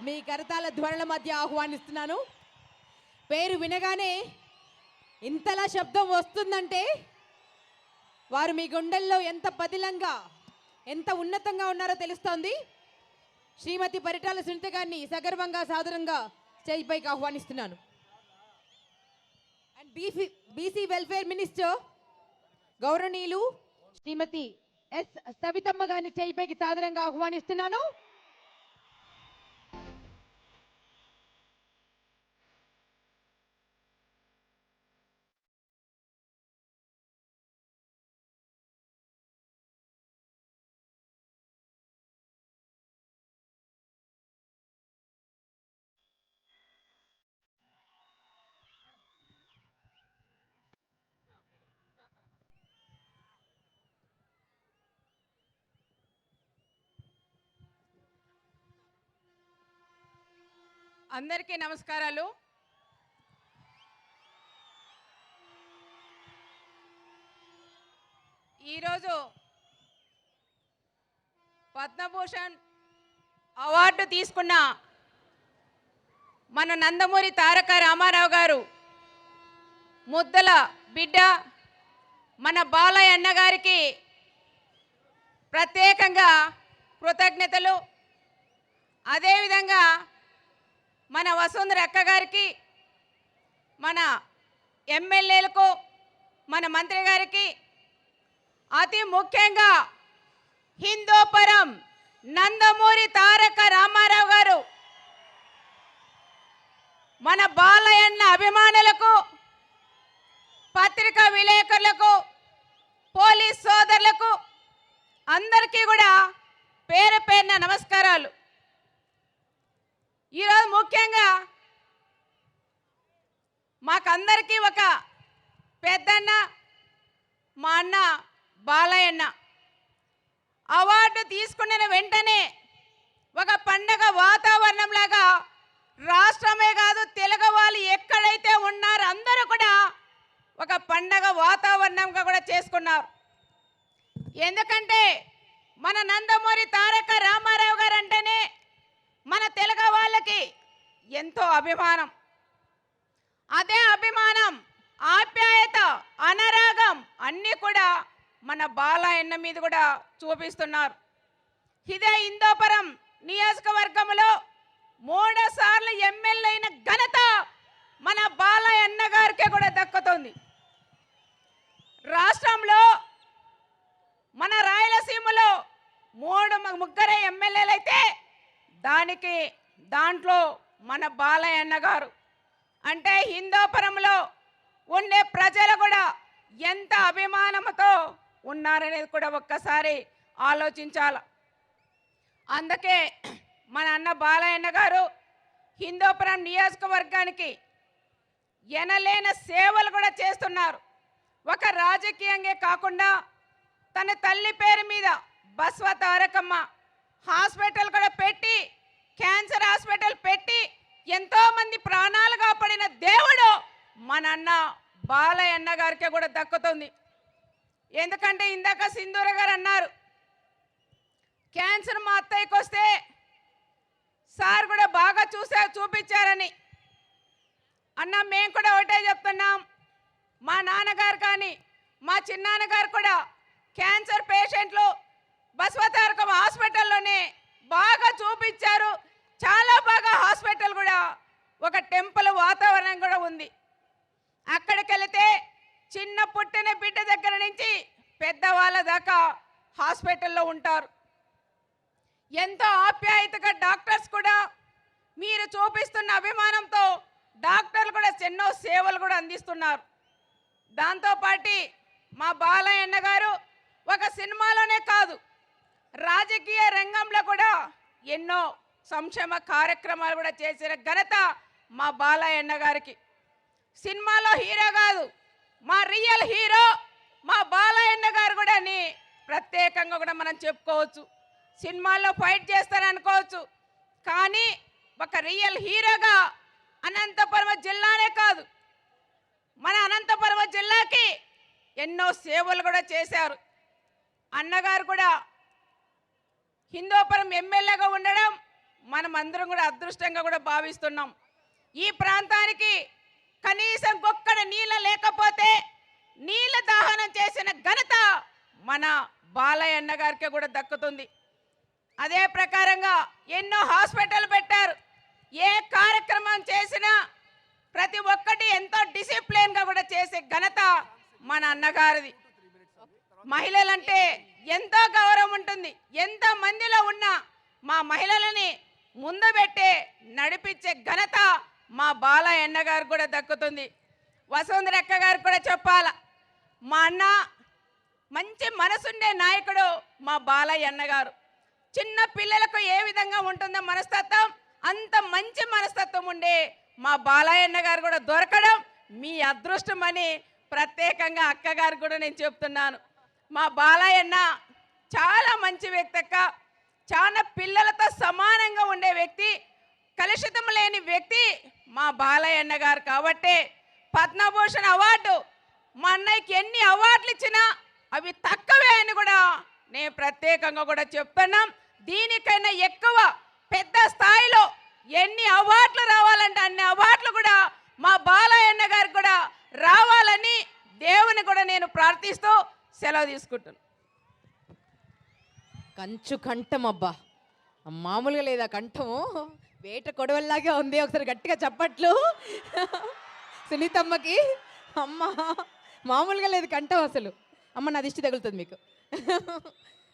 మీ కరతాల ధ్వనుల మధ్య ఆహ్వానిస్తున్నాను. పేరు వినగానే ఇంతలా శబ్దం వస్తుందంటే వారు మీ గుండెల్లో ఎంత పదిలంగా ఎంత ఉన్నతంగా ఉన్నారో తెలుస్తోంది. శ్రీమతి పరిటాల సునీత గారిని సగర్వంగా సాదరంగా స్టేజ్ పైకి ఆహ్వానిస్తున్నాను. అండ్ బీసీ వెల్ఫేర్ మినిస్టర్ గౌరవనీయులు శ్రీమతి ఎస్ సవితమ్మ గారిని స్టేజ్ పైకి సాదరంగా ఆహ్వానిస్తున్నాను. అందరికీ నమస్కారాలు. ఈరోజు పద్మభూషణ్ అవార్డు తీసుకున్న మన నందమూరి తారక రామారావు గారు ముద్దల బిడ్డ మన బాలయ్య అన్న గారికి ప్రత్యేకంగా కృతజ్ఞతలు. అదేవిధంగా మన వసుంధర అక్క గారికి, మన ఎమ్మెల్యేలకు, మన మంత్రి గారికి, అతి ముఖ్యంగా హిందూపురం నందమూరి తారక రామారావు గారు మన బాలయ్యన్న అభిమానులకు, పత్రికా విలేకరులకు, పోలీస్ సోదరులకు అందరికీ కూడా పేరు పేరున నమస్కారాలు. ఈరోజు ముఖ్యంగా మాకందరికీ ఒక పెద్దన్న మా అన్న బాలయ్యన్న అవార్డు తీసుకున్న వెంటనే ఒక పండగ వాతావరణం లాగా రాష్ట్రమే కాదు తెలుగు వాళ్ళు ఎక్కడైతే ఉన్నారో అందరూ కూడా ఒక పండగ వాతావరణంగా కూడా చేసుకున్నారు. ఎందుకంటే మన నందమూరి తారక రామారావు గారు అంటేనే మన తెలుగు వాళ్ళకి ఎంతో అభిమానం. అదే అభిమానం, ఆప్యాయత, అనురాగం అన్నీ కూడా మన బాలయ్యన్న మీద కూడా చూపిస్తున్నారు. ఇదే హిందూపురం నియోజకవర్గంలో 3 సార్లు ఎమ్మెల్యే అయిన ఘనత మన బాలయ్యన్న గారికే కూడా దక్కుతుంది. రాష్ట్రంలో మన రాయలసీమలో 3 ఎమ్మెల్యేలు అయితే దాంట్లో మన బాలయ్యన్న గారు అంటే హిందూపురంలో ఉండే ప్రజలు కూడా ఎంత అభిమానంతో ఉన్నారనేది కూడా ఒక్కసారి ఆలోచించాల. అందుకే మన అన్న బాలయ్యన్న గారు హిందూపురం నియోజకవర్గానికి ఎనలేని సేవలు కూడా చేస్తున్నారు. ఒక రాజకీయంగా కాకుండా తన తల్లి పేరు మీద బస్వ తారకమ్మ హాస్పిటల్ కూడా పెట్టి, క్యాన్సర్ హాస్పిటల్ పెట్టి ఎంతో మంది ప్రాణాలు కాపాడిన దేవుడు మన అన్న బాలయ్యన్న గారికి కూడా దక్కుతుంది. ఎందుకంటే ఇందాక సింధూర గారు అన్నారు క్యాన్సర్ మా అత్తయ్యకి వస్తే సార్ కూడా బాగా చూపించారని. అన్న మేము కూడా ఒకటే చెప్తున్నాం, మా నాన్నగారు కానీ మా చిన్నాన్నగారు కూడా క్యాన్సర్ పేషెంట్లు బసవతారకం హాస్పిటల్లోనే బాగా చూపించారు. చాలా బాగా హాస్పిటల్ కూడా ఒక టెంపుల్ వాతావరణం కూడా ఉంది. అక్కడికి వెళితే చిన్న పుట్టిన బిడ్డ దగ్గర నుంచి పెద్దవాళ్ళ దాకా హాస్పిటల్లో ఉంటారు. ఎంతో ఆప్యాయతగా డాక్టర్స్ కూడా మీరు చూపిస్తున్న అభిమానంతో డాక్టర్లు కూడా ఎన్నో సేవలు కూడా అందిస్తున్నారు. దాంతోపాటు మా బాలయ్యన్న గారు ఒక సినిమాలోనే కాదు రాజకీయ రంగంలో కూడా ఎన్నో సంక్షేమ కార్యక్రమాలు కూడా చేసిన ఘనత మా బాలయ్యన్న గారికి. సినిమాలో హీరో కాదు, మా రియల్ హీరో మా బాలయ్యన్న గారు కూడా అని ప్రత్యేకంగా కూడా మనం చెప్పుకోవచ్చు. సినిమాల్లో ఫైట్ చేస్తారనుకోవచ్చు, కానీ ఒక రియల్ హీరోగా అనంతపురం జిల్లానే కాదు మన అనంతపురం జిల్లాకి ఎన్నో సేవలు కూడా చేశారు. అన్నగారు కూడా హిందూపురం ఎమ్మెల్యేగా ఉండడం మనం అందరం కూడా అదృష్టంగా కూడా భావిస్తున్నాం. ఈ ప్రాంతానికి కనీసం గొక్కడ నీళ్ళ లేకపోతే నీళ్ళ దాహనం చేసిన ఘనత మన బాలయ్య అన్న గారికి కూడా దక్కుతుంది. అదే ప్రకారంగా ఎన్నో హాస్పిటల్ పెట్టారు. ఏ కార్యక్రమం చేసినా ప్రతి ఒక్కటి ఎంతో డిసిప్లిన్గా కూడా చేసే ఘనత మన అన్నగారిది. మహిళలంటే ఎంతో గౌరవం ఉంటుంది. ఎంత మందిలో ఉన్నా మా మహిళలని ముందు పెట్టే నడిపించే ఘనత మా బాలయ్య అన్న గారు కూడా దక్కుతుంది. వసుంధరక్క గారు కూడా చెప్పాల, మా అన్న మంచి మనసుండే నాయకుడు మా బాలయ్య అన్న గారు. చిన్న పిల్లలకు ఏ విధంగా ఉంటుందో మనస్తత్వం, అంత మంచి మనస్తత్వం ఉండే మా బాలయ్య అన్న గారు కూడా దొరకడం మీ అదృష్టం అని ప్రత్యేకంగా అక్కగారు కూడా నేను చెప్తున్నాను. మా బాలయ్య అన్న చాలా మంచి వ్యక్తి అక్క. చాలా పిల్లలతో సమానంగా ఉండే వ్యక్తి, కలుషితం లేని వ్యక్తి మా బాలయ్య అన్న గారు. కాబట్టి పద్మభూషణ్ అవార్డు మా అన్నయ్యకి ఎన్ని అవార్డులు ఇచ్చినా అవి తక్కువే అని కూడా నేను ప్రత్యేకంగా కూడా చెప్తున్నాం. దీనికైనా ఎక్కువ పెద్ద స్థాయిలో ఎన్ని అవార్డులు రావాలంటే అన్ని అవార్డులు కూడా మా బాలయ్య అన్న గారికి కూడా రావాలని దేవుని కూడా నేను ప్రార్థిస్తూ సెలవు తీసుకుంటున్నాను. కంచు కంఠం అబ్బా, మామూలుగా లేదా కంఠము, వేట కొడవల్లాగే ఉంది. ఒకసారి గట్టిగా చప్పట్లు సునీతమ్మకి. అమ్మ మామూలుగా లేదు కంఠం అసలు. అమ్మ నా దిష్టి తగులుతుంది మీకు.